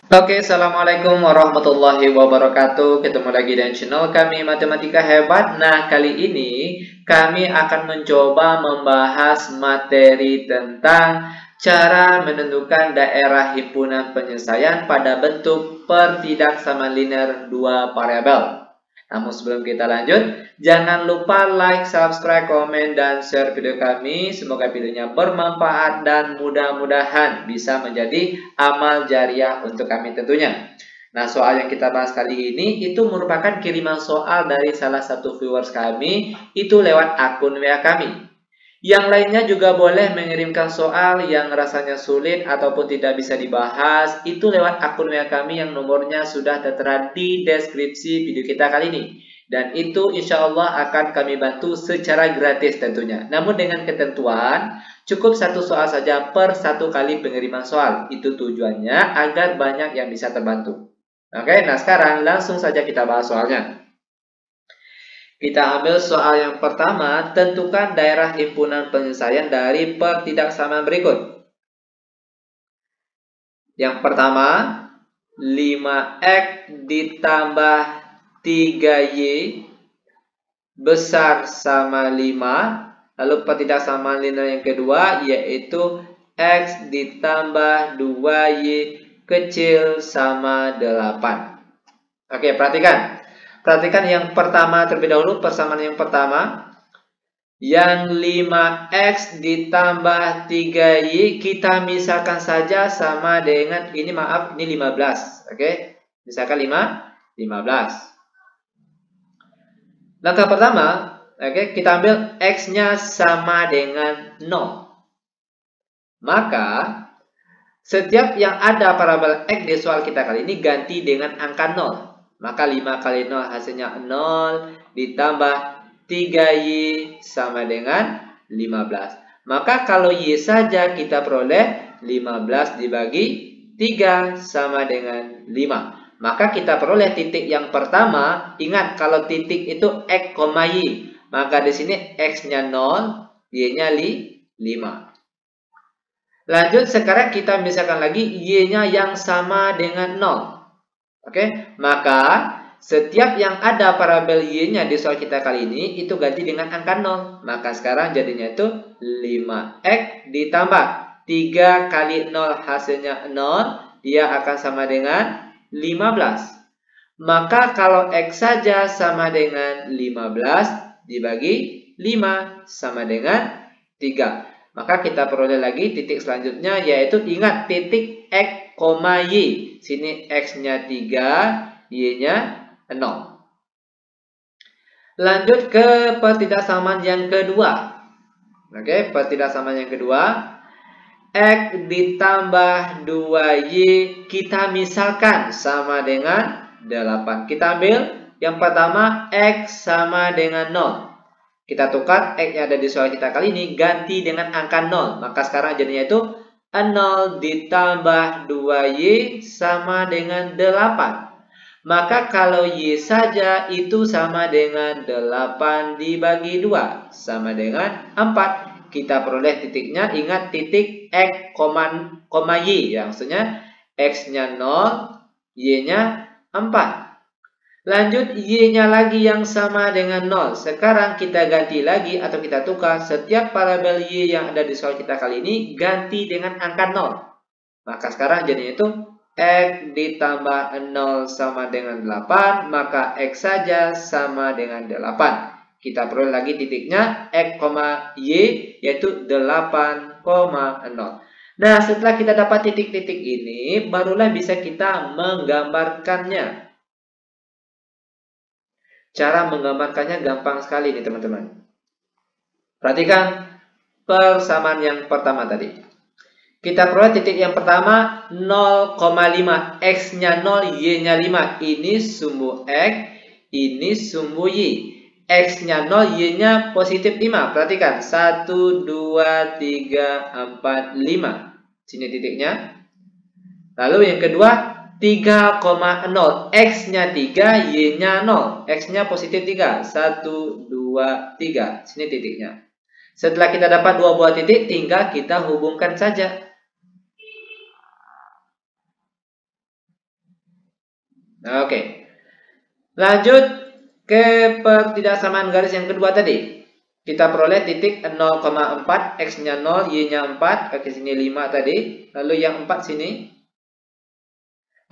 Oke, assalamualaikum warahmatullahi wabarakatuh. Ketemu lagi dengan channel kami Matematika Hebat. Nah, kali ini kami akan mencoba membahas materi tentang cara menentukan daerah himpunan penyelesaian pada bentuk pertidaksamaan linear dua variabel. Namun sebelum kita lanjut, jangan lupa like, subscribe, komen, dan share video kami. Semoga videonya bermanfaat dan mudah-mudahan bisa menjadi amal jariah untuk kami tentunya. Nah, soal yang kita bahas kali ini itu merupakan kiriman soal dari salah satu viewers kami, itu lewat akun WA kami. Yang lainnya juga boleh mengirimkan soal yang rasanya sulit ataupun tidak bisa dibahas, itu lewat akun WA kami yang nomornya sudah tertera di deskripsi video kita kali ini. Dan itu insya Allah akan kami bantu secara gratis tentunya. Namun dengan ketentuan, cukup satu soal saja per satu kali pengiriman soal. Itu tujuannya agar banyak yang bisa terbantu. Oke, nah sekarang langsung saja kita bahas soalnya. Kita ambil soal yang pertama, tentukan daerah himpunan penyelesaian dari pertidaksamaan berikut. Yang pertama, 5x ditambah 3y besar sama 5. Lalu pertidaksamaan linear yang kedua, yaitu x ditambah 2y kecil sama 8. Oke, perhatikan. Perhatikan yang pertama terlebih dahulu, persamaan yang pertama. Yang 5x ditambah 3y kita misalkan saja sama dengan, ini maaf, ini 15. Oke, misalkan 15. Langkah pertama, oke, kita ambil x-nya sama dengan 0. Maka, setiap yang ada parabel x di soal kita kali ini ganti dengan angka 0. Maka 5 kali 0 hasilnya 0 ditambah 3y sama dengan 15. Maka kalau y saja kita peroleh 15 dibagi 3 sama dengan 5. Maka kita peroleh titik yang pertama. Ingat kalau titik itu x, y. Maka di sini x-nya 0, y-nya 5. Lanjut sekarang kita misalkan lagi y-nya yang sama dengan 0. Oke, maka setiap yang ada parabel y-nya di soal kita kali ini itu ganti dengan angka 0. Maka sekarang jadinya itu 5x ditambah 3 kali 0 hasilnya 0. Dia akan sama dengan 15. Maka kalau x saja sama dengan 15 dibagi 5 sama dengan 3. Maka kita peroleh lagi titik selanjutnya, yaitu ingat titik x, y. Sini x-nya 3, y-nya 0. Lanjut ke pertidaksamaan yang kedua. Oke, pertidaksamaan yang kedua. X ditambah 2y kita misalkan sama dengan 8. Kita ambil yang pertama x sama dengan 0. Kita tukar x yang ada di soal kita kali ini ganti dengan angka 0. Maka sekarang jadinya itu 0 ditambah 2y sama dengan 8. Maka kalau y saja itu sama dengan 8 dibagi 2 sama dengan 4. Kita peroleh titiknya, ingat titik x, y. Ya, maksudnya x-nya 0, y-nya 4. Lanjut y-nya lagi yang sama dengan 0. Sekarang kita ganti lagi atau kita tukar setiap parabel y yang ada di soal kita kali ini ganti dengan angka 0. Maka sekarang jadinya itu x ditambah 0 sama dengan 8. Maka x saja sama dengan 8. Kita peroleh lagi titiknya x, y yaitu 8,0. Nah, setelah kita dapat titik-titik ini barulah bisa kita menggambarkannya. Cara menggambarkannya gampang sekali nih teman-teman. Perhatikan persamaan yang pertama tadi. Kita peroleh titik yang pertama 0,5. X-nya 0, Y-nya 5. Ini sumbu X, ini sumbu Y. X-nya 0, Y-nya positif 5. Perhatikan 1, 2, 3, 4, 5. Sini titiknya. Lalu yang kedua 3,0. X-nya 3, Y-nya 0. X-nya positif 3. 1, 2, 3. Sini titiknya. Setelah kita dapat dua buah titik, tinggal kita hubungkan saja. Nah, oke. Lanjut ke pertidaksamaan garis yang kedua tadi. Kita peroleh titik 0,4, X-nya 0, Y-nya 4, oke sini 5 tadi. Lalu yang 4 sini.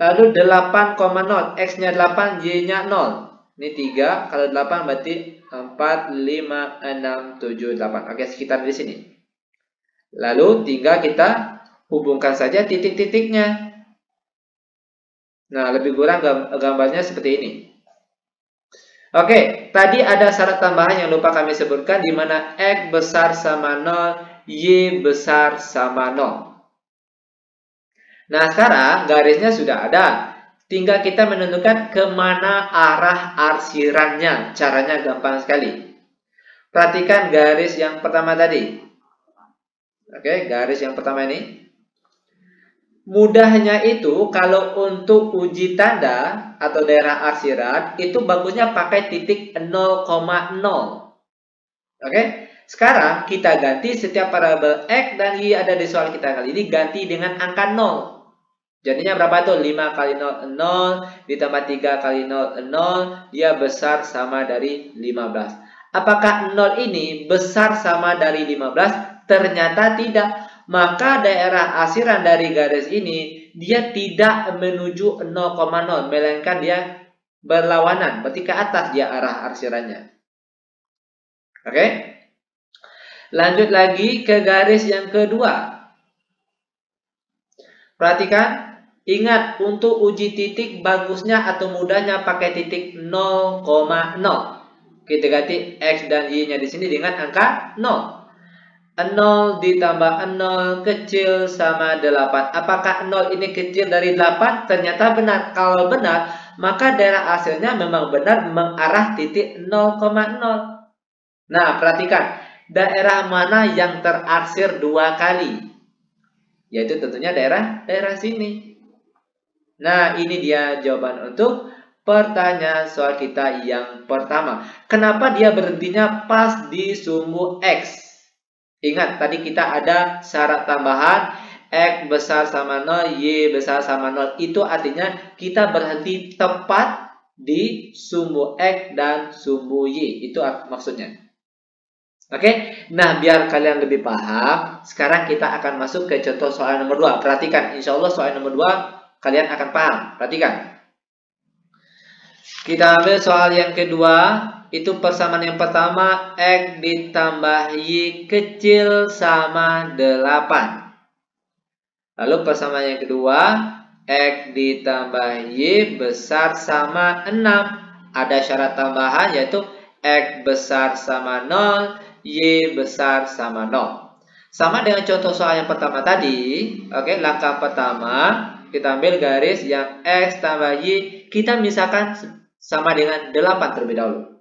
Lalu 8,0, X-nya 8, Y-nya 0. Ini 3, kalau 8 berarti 4, 5, 6, 7, 8. Oke, sekitar di sini. Lalu tinggal kita hubungkan saja titik-titiknya. Nah, lebih kurang gambarnya seperti ini. Oke, tadi ada syarat tambahan yang lupa kami sebutkan, di mana X besar sama 0, Y besar sama 0. Nah, sekarang garisnya sudah ada. Tinggal kita menentukan kemana arah arsirannya. Caranya gampang sekali. Perhatikan garis yang pertama tadi. Oke, garis yang pertama ini. Mudahnya itu kalau untuk uji tanda atau daerah arsiran itu bagusnya pakai titik 0,0. Oke, sekarang kita ganti setiap parabel X dan Y ada di soal kita kali ini ganti dengan angka 0. Jadinya berapa tuh? 5 kali 0, 0 ditambah 3 kali 0, 0, dia besar sama dari 15. Apakah 0 ini besar sama dari 15? Ternyata tidak. Maka daerah arsiran dari garis ini dia tidak menuju 0,0, melainkan dia berlawanan, berarti ke atas dia arah arsirannya. Oke? Lanjut lagi ke garis yang kedua. Perhatikan, ingat untuk uji titik bagusnya atau mudahnya pakai titik 0,0. Kita ganti X dan Y-nya di sini dengan angka 0. 0 ditambah 0 kecil sama 8. Apakah 0 ini kecil dari 8? Ternyata benar. Kalau benar, maka daerah hasilnya memang benar mengarah titik 0,0. Nah, perhatikan. Daerah mana yang terarsir 2 kali? Yaitu tentunya daerah sini. Nah, ini dia jawaban untuk pertanyaan soal kita yang pertama. Kenapa dia berhentinya pas di sumbu X? Ingat, tadi kita ada syarat tambahan X besar sama 0, Y besar sama 0. Itu artinya kita berhenti tepat di sumbu X dan sumbu Y. Itu maksudnya. Oke, nah biar kalian lebih paham, sekarang kita akan masuk ke contoh soal nomor 2. Perhatikan, insya Allah soal nomor 2 kalian akan paham. Perhatikan. Kita ambil soal yang kedua. Itu persamaan yang pertama, X ditambah Y kecil sama 8. Lalu persamaan yang kedua, X ditambah Y besar sama 6. Ada syarat tambahan yaitu X besar sama 0, Y besar sama 0. Sama dengan contoh soal yang pertama tadi. Oke, langkah pertama, kita ambil garis yang X tambah Y, kita misalkan sama dengan 8 terlebih dahulu.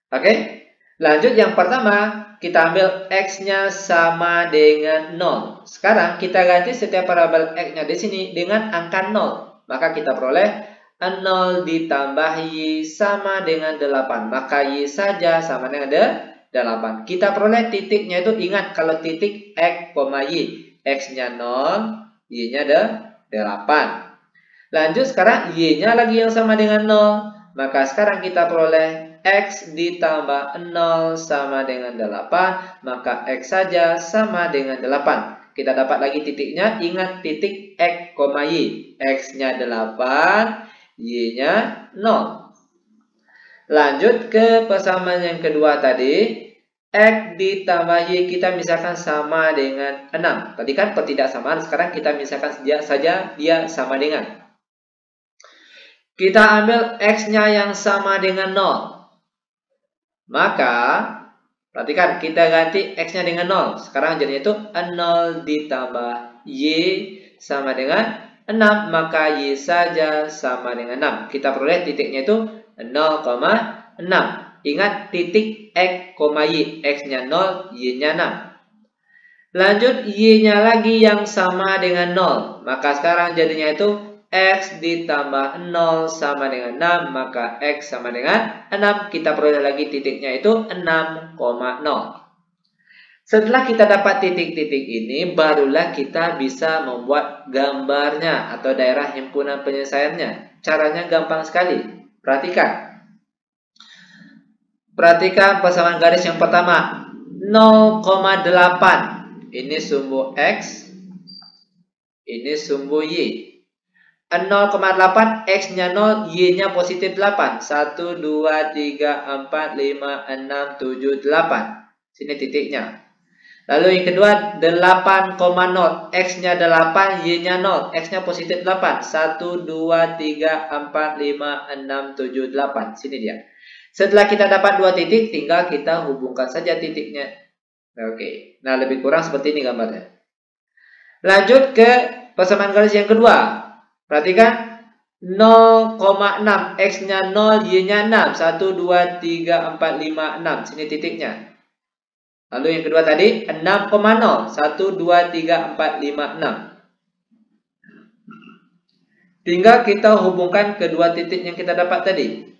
Oke, lanjut yang pertama, kita ambil X-nya sama dengan 0. Sekarang kita ganti setiap parabel X-nya di sini dengan angka 0. Maka kita peroleh 0 ditambah Y sama dengan 8. Maka Y saja sama dengan 8. Kita peroleh titiknya itu, ingat kalau titik X, Y. X-nya 0, Y-nya 8. Lanjut sekarang Y-nya lagi yang sama dengan 0. Maka sekarang kita peroleh X ditambah 0 sama dengan 8. Maka X saja sama dengan 8. Kita dapat lagi titiknya. Ingat titik X, Y. X-nya 8, Y-nya 0. Lanjut ke persamaan yang kedua tadi. X ditambah Y kita misalkan sama dengan 6. Tadi kan pertidaksamaan. Sekarang kita misalkan saja dia sama dengan. Kita ambil X-nya yang sama dengan 0. Maka, perhatikan, kita ganti X-nya dengan 0. Sekarang jadinya itu 0 ditambah Y sama dengan 6. Maka Y saja sama dengan 6. Kita peroleh titiknya itu 0,6. Ingat titik X, Y. X-nya 0, Y-nya 6. Lanjut, Y-nya lagi yang sama dengan 0. Maka sekarang jadinya itu X ditambah 0 sama dengan 6, maka X sama dengan 6. Kita peroleh lagi titiknya itu 6,0. Setelah kita dapat titik-titik ini, barulah kita bisa membuat gambarnya atau daerah himpunan penyelesaiannya. Caranya gampang sekali. Perhatikan. Perhatikan pasangan garis yang pertama. 0,8. Ini sumbu X. Ini sumbu Y. 0,8 X-nya 0, Y-nya positif 8. 1, 2, 3, 4, 5, 6, 7, 8. Sini titiknya. Lalu yang kedua 8,0. X-nya 8, Y-nya 0. X-nya positif 8. 1, 2, 3, 4, 5, 6, 7, 8. Sini dia. Setelah kita dapat dua titik, tinggal kita hubungkan saja titiknya. Oke. Nah, lebih kurang seperti ini gambarnya. Lanjut ke persamaan garis yang kedua. Perhatikan 0,6 X-nya 0, Y-nya 6. 1, 2, 3, 4, 5, 6. Sini titiknya. Lalu yang kedua tadi 6,0. 1, 2, 3, 4, 5, 6. Tinggal kita hubungkan kedua titik yang kita dapat tadi.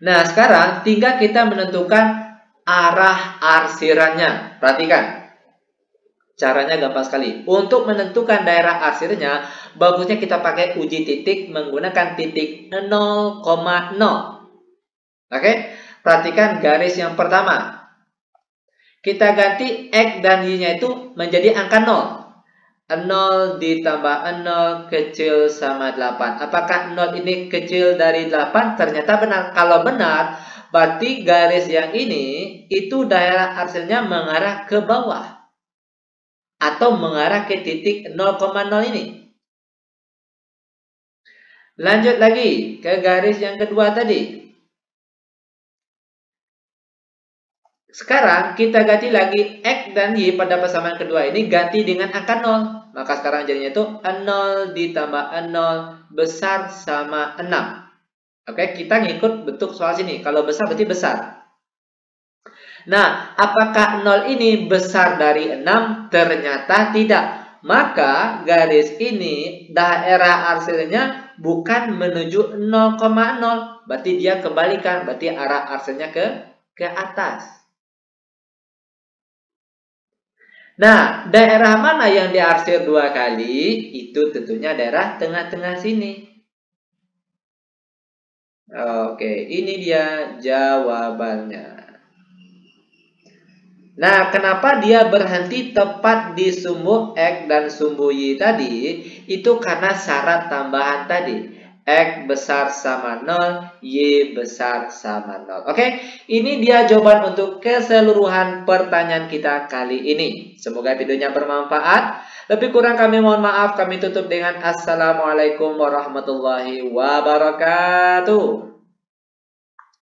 Nah, sekarang tinggal kita menentukan arah arsirannya. Perhatikan. Caranya gampang sekali. Untuk menentukan daerah arsirnya, bagusnya kita pakai uji titik menggunakan titik 0,0. Oke? Perhatikan garis yang pertama. Kita ganti X dan Y-nya itu menjadi angka 0. 0 ditambah 0 kecil sama 8. Apakah 0 ini kecil dari 8? Ternyata benar. Kalau benar, berarti garis yang ini itu daerah arsirnya mengarah ke bawah. Atau mengarah ke titik 0,0 ini. Lanjut lagi ke garis yang kedua tadi. Sekarang kita ganti lagi X dan Y pada persamaan kedua ini ganti dengan angka 0. Maka sekarang jadinya itu 0 ditambah 0 besar sama 6. Oke, kita ngikut bentuk soal sini. Kalau besar berarti besar. Nah, apakah 0 ini besar dari 6? Ternyata tidak. Maka garis ini daerah arsirnya bukan menuju 0,0. Berarti dia kebalikan. Berarti arah arsirnya ke atas. Nah, daerah mana yang diarsir dua kali? Itu tentunya daerah tengah-tengah sini. Oke, ini dia jawabannya. Nah, kenapa dia berhenti tepat di sumbu X dan sumbu Y tadi? Itu karena syarat tambahan tadi. X besar sama 0, Y besar sama 0. Oke, ini dia jawaban untuk keseluruhan pertanyaan kita kali ini. Semoga videonya bermanfaat. Lebih kurang kami mohon maaf. Kami tutup dengan Assalamualaikum warahmatullahi wabarakatuh.